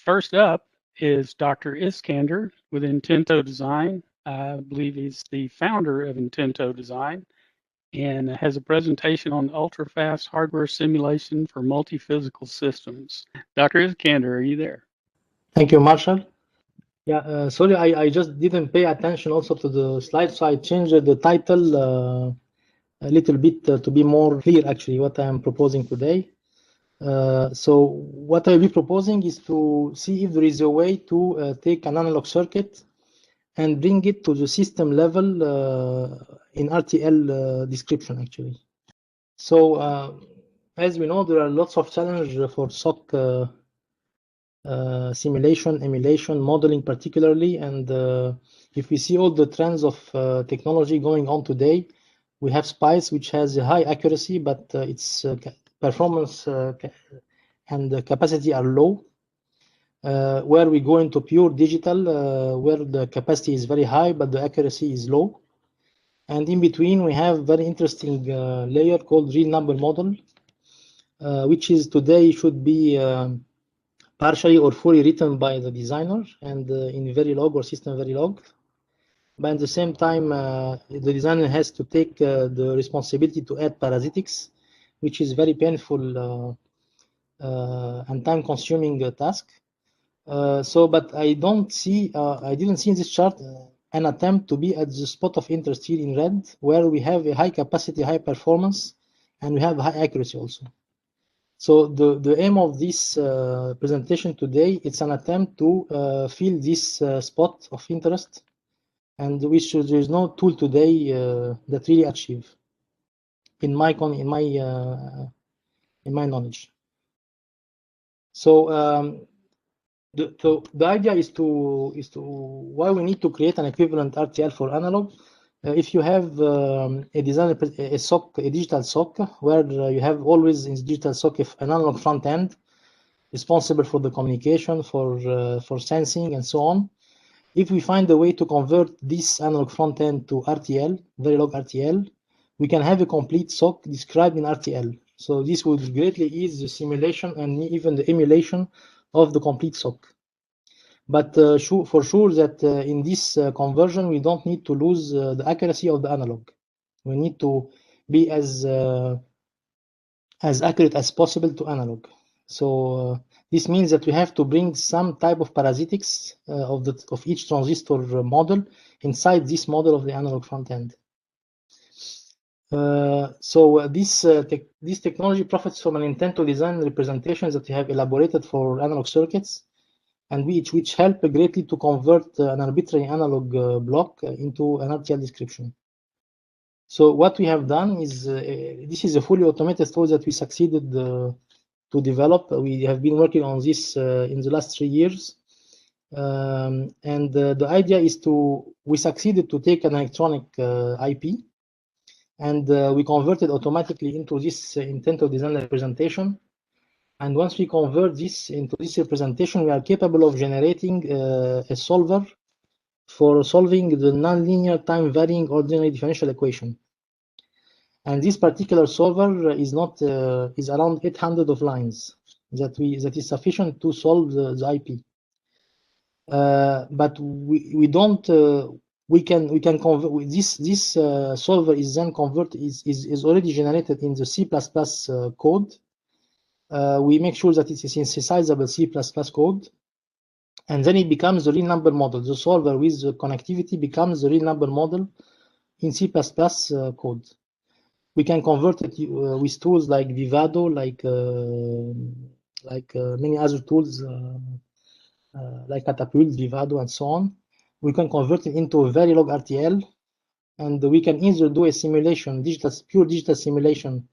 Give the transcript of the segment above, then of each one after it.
First up is Dr. Iskander with Intento Design. I believe he's the founder of Intento Design and has a presentation on ultra-fast hardware simulation for multiphysical systems. Dr. Iskander, are you there? Thank you, Marshall. Yeah, sorry, I just didn't pay attention also to the slide, so I changed the title a little bit to be more clear, actually, what I am proposing today. So what I will be proposing is to see if there is a way to take an analog circuit and bring it to the system level in RTL description, actually. So as we know, there are lots of challenges for SOC simulation, emulation, modeling particularly, and if we see all the trends of technology going on today, we have SPICE, which has a high accuracy, but its performance and capacity are low. Where we go into pure digital, where the capacity is very high, but the accuracy is low. And in between, we have very interesting layer called real number model, which is today should be partially or fully written by the designer and in Verilog or system Verilog. But at the same time, the designer has to take the responsibility to add parasitics, which is very painful and time-consuming task. But I didn't see in this chart an attempt to be at the spot of interest here in red, where we have a high capacity, high performance, and we have high accuracy also. So the aim of this presentation today, it's an attempt to fill this spot of interest, and which there is no tool today that really achieve, in my knowledge. So the idea is to why we need to create an equivalent RTL for analog. If you have a design, a SOC, a digital SOC, where you have always in digital SOC an analog front end responsible for the communication, for sensing, and so on. If we find a way to convert this analog front end to RTL, Verilog RTL, we can have a complete SOC described in RTL. So this would greatly ease the simulation and even the emulation of the complete SOC. But for sure that in this conversion, we don't need to lose the accuracy of the analog. We need to be as accurate as possible to analog. So this means that we have to bring some type of parasitics of each transistor model inside this model of the analog front end. This technology profits from an Intento design representations that we have elaborated for analog circuits, and which help greatly to convert an arbitrary analog block into an RTL description. So what we have done is, this is a fully automated tool that we succeeded to develop. We have been working on this in the last 3 years. The idea is we succeeded to take an electronic IP, and we converted automatically into this Intento design representation. And once we convert this into this representation, we are capable of generating a solver for solving the nonlinear time-varying ordinary differential equation. And this particular solver is around 800 of lines that is sufficient to solve the IP. But we can convert this solver is then converted is already generated in the C++ code. We make sure that it is in synthesizable C++ code, and then it becomes the real number model. The solver with the connectivity becomes the real number model in C++ code. We can convert it with tools like Vivado, like many other tools like Catapult, Vivado, and so on. We can convert it into a Verilog RTL, and we can either do a simulation, pure digital simulation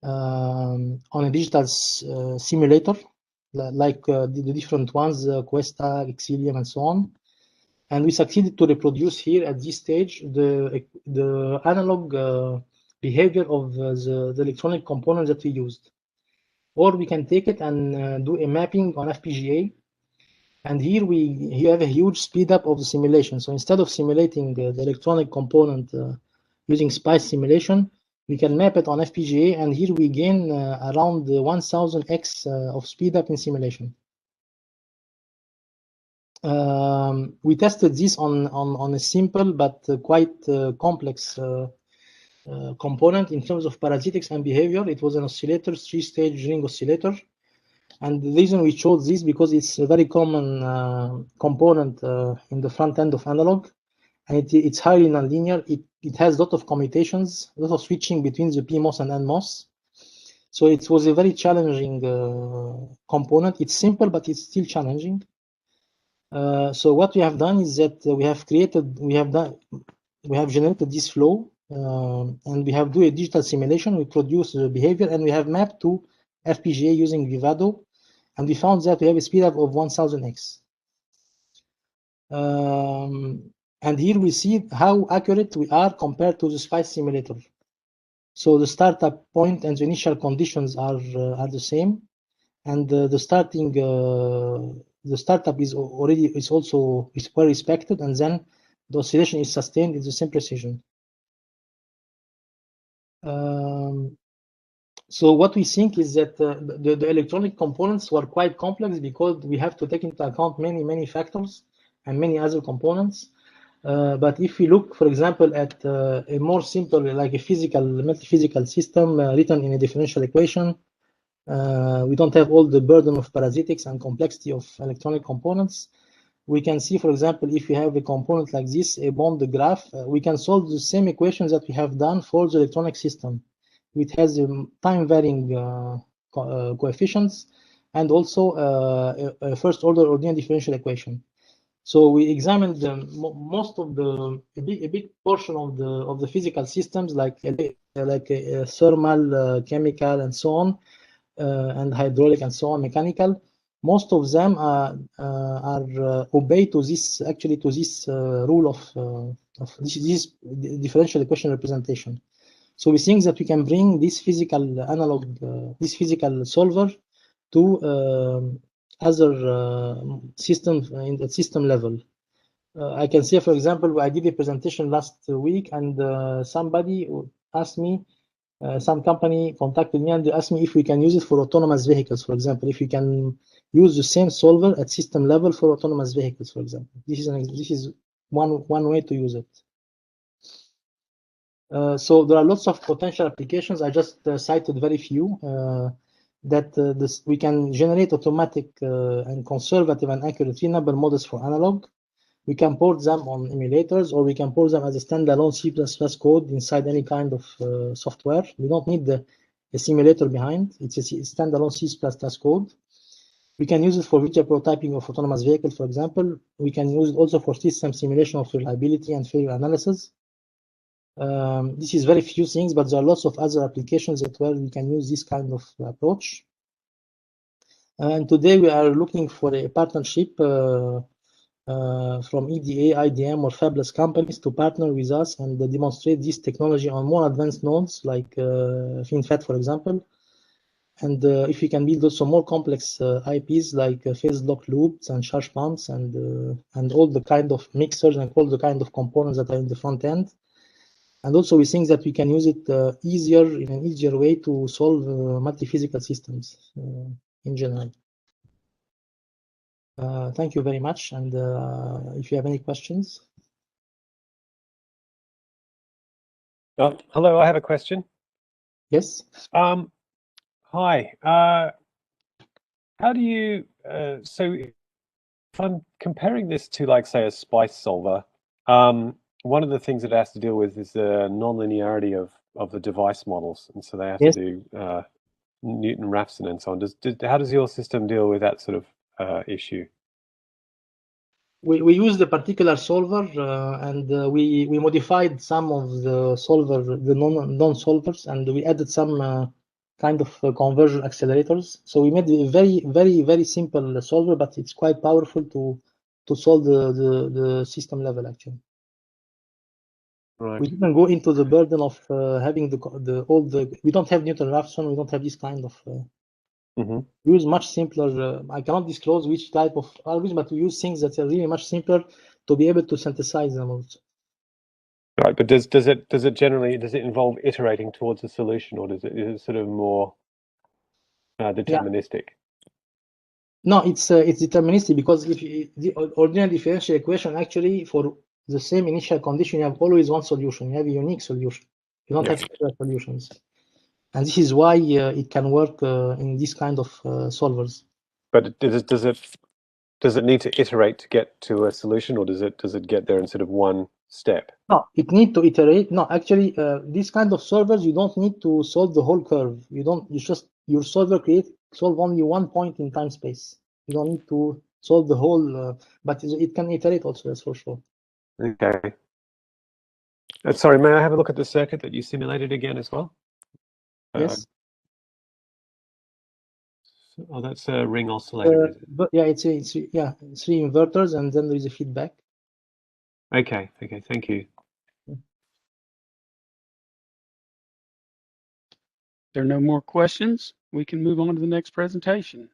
on a digital simulator, like the different ones, Questa, Exilium, and so on. And we succeeded to reproduce here at this stage the analog behavior of the electronic components that we used. Or we can take it and do a mapping on FPGA. And here you have a huge speed up of the simulation. So instead of simulating the electronic component using SPICE simulation, we can map it on FPGA, and here we gain around 1000x of speed up in simulation. We tested this on a simple but quite complex component in terms of parasitics and behavior. It was an oscillator, 3-stage ring oscillator. And the reason we chose this because it's a very common component in the front end of analog, and it's highly nonlinear. It has a lot of commutations, a lot of switching between the PMOS and NMOS. So it was a very challenging component. It's simple, but it's still challenging. So what we have done is that we have generated this flow, and we have do a digital simulation. We produce the behavior, and we have mapped to FPGA using Vivado, and we found that we have a speed up of 1000x. And here we see how accurate we are compared to the SPICE simulator. So the startup point and the initial conditions are the same, and the startup is also well respected, and then the oscillation is sustained in the same precision. So what we think is that the electronic components were quite complex because we have to take into account many factors and many other components. But if we look, for example, at a more simple, like a multiphysical system written in a differential equation, we don't have all the burden of parasitics and complexity of electronic components. We can see, for example, if we have a component like this, a bond graph, we can solve the same equations that we have done for the electronic system. It has time-varying coefficients and also a first-order ordinary differential equation. So we examined most of a big portion of the physical systems, like thermal, chemical, and so on, and hydraulic, and so on, mechanical. Most of them are obey to this rule of this differential equation representation. So we think that we can bring this physical analog, this physical solver to other systems in the system level. I can say, for example, I did a presentation last week, and somebody asked me, some company contacted me and they asked me if we can use it for autonomous vehicles, for example, if we can use the same solver at system level for autonomous vehicles, for example. This is one way to use it. So there are lots of potential applications. I just cited very few. We can generate automatic and conservative and accurate three-number models for analog. We can port them on emulators, or we can port them as a standalone C++ code inside any kind of software. We don't need a simulator behind. It's a standalone C++ code. We can use it for visual prototyping of autonomous vehicles, for example. We can use it also for system simulation of reliability and failure analysis. This is very few things, but there are lots of other applications where we can use this kind of approach. And today we are looking for a partnership from EDA, IDM, or fabless companies to partner with us and demonstrate this technology on more advanced nodes like FinFET, for example. And if we can build also more complex IPs like phase lock loops and charge pumps and all the kind of mixers and all the kind of components that are in the front end. And also we think that we can use it in an easier way to solve multiphysical systems in general. Thank you very much. And if you have any questions. Hello, I have a question. Yes. Hi. How do you, so if I'm comparing this to, like, say, a SPICE solver, one of the things it has to deal with is the nonlinearity of the device models, and so they have to do Newton-Raphson and so on. How does your system deal with that sort of issue? We use the particular solver, and we modified some of the solver, the non-solvers, and we added some kind of conversion accelerators. So we made a very simple solver, but it's quite powerful to solve the system level actually. Right. We didn't go into the burden of having we don't have Newton-Raphson, we don't have this kind of use much simpler. I cannot disclose which type of algorithm, but we use things that are really much simpler to be able to synthesize them also. Right, but does it involve iterating towards a solution, or is it sort of more deterministic? No, it's deterministic, because if the ordinary differential equation, actually for the same initial condition, you have always one solution. You have a unique solution. You don't have several solutions, and this is why it can work in this kind of solvers. But does it need to iterate to get to a solution, or does it get there in sort of one step? No, it need to iterate. No, actually, this kind of solvers, you don't need to solve the whole curve. Your solver solve only one point in time space. You don't need to solve the whole, but it can iterate also, that's for sure. Okay. Sorry, may I have a look at the circuit that you simulated again as well? Yes. Oh, that's a ring oscillator, is it? But yeah, it's 3 inverters, and then there is a feedback. Okay, thank you. There are no more questions. We can move on to the next presentation.